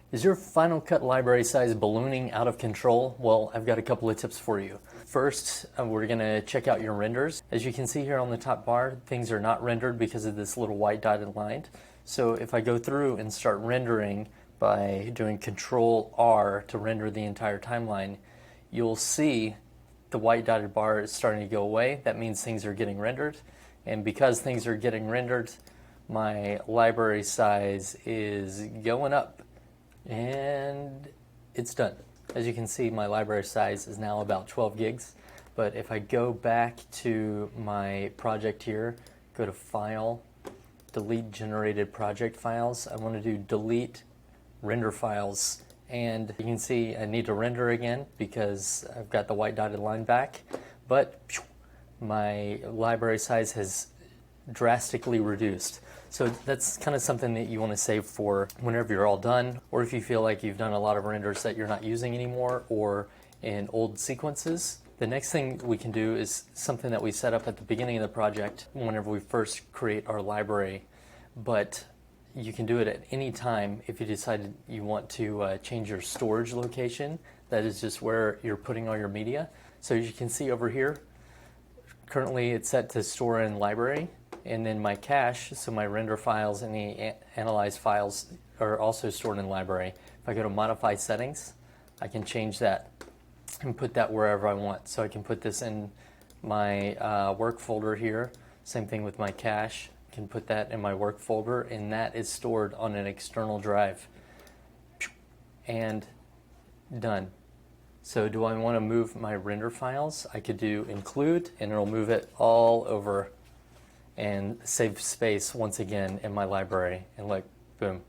Is your Final Cut library size ballooning out of control? Well, I've got a couple of tips for you. First, we're going to check out your renders. As you can see here on the top bar, things are not rendered because of this little white dotted line. So if I go through and start rendering by doing Control R to render the entire timeline, you'll see the white dotted bar is starting to go away. That means things are getting rendered. And because things are getting rendered, my library size is going up. And it's done. As you can see, my library size is now about 12 gigs. But if I go back to my project here, go to File, Delete Generated Project Files, I want to do Delete Render Files. And you can see I need to render again because I've got the white dotted line back. But my library size has drastically reduced. So that's kind of something that you want to save for whenever you're all done, or if you feel like you've done a lot of renders that you're not using anymore, or in old sequences. The next thing we can do is something that we set up at the beginning of the project whenever we first create our library, but you can do it at any time if you decide you want to change your storage location. That is just where you're putting all your media. So as you can see over here, currently it's set to store in library. And then my cache, so my render files and the analyzed files are also stored in library. If I go to modify settings, I can change that and put that wherever I want. So I can put this in my work folder here. Same thing with my cache. I can put that in my work folder, and that is stored on an external drive. And done. So do I want to move my render files? I could do include, and it'll move it all over and save space once again in my library. And look, boom,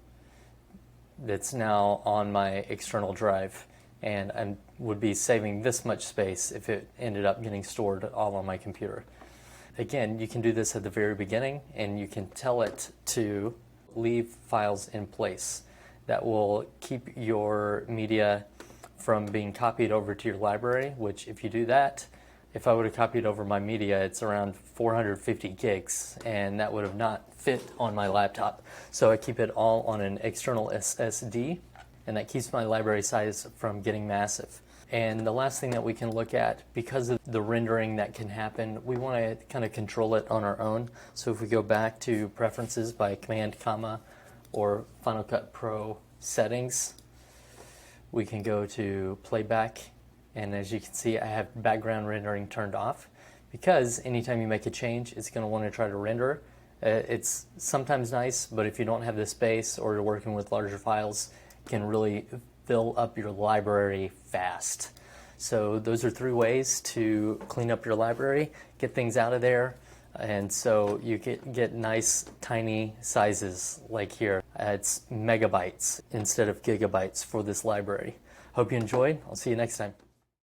it's now on my external drive, and I would be saving this much space if it ended up getting stored all on my computer. Again, you can do this at the very beginning, and you can tell it to leave files in place. That will keep your media from being copied over to your library, which if you do that, if I would have copied over my media, it's around 450 gigs, and that would have not fit on my laptop. So I keep it all on an external SSD, and that keeps my library size from getting massive. And the last thing that we can look at, because of the rendering that can happen, we want to kind of control it on our own. So if we go back to Preferences by Command, Comma, or Final Cut Pro Settings, we can go to Playback. And as you can see, I have background rendering turned off because anytime you make a change, it's going to want to try to render. It's sometimes nice, but if you don't have the space or you're working with larger files, it can really fill up your library fast. So those are 3 ways to clean up your library, get things out of there, and so you get nice tiny sizes like here. It's megabytes instead of gigabytes for this library. Hope you enjoyed. I'll see you next time.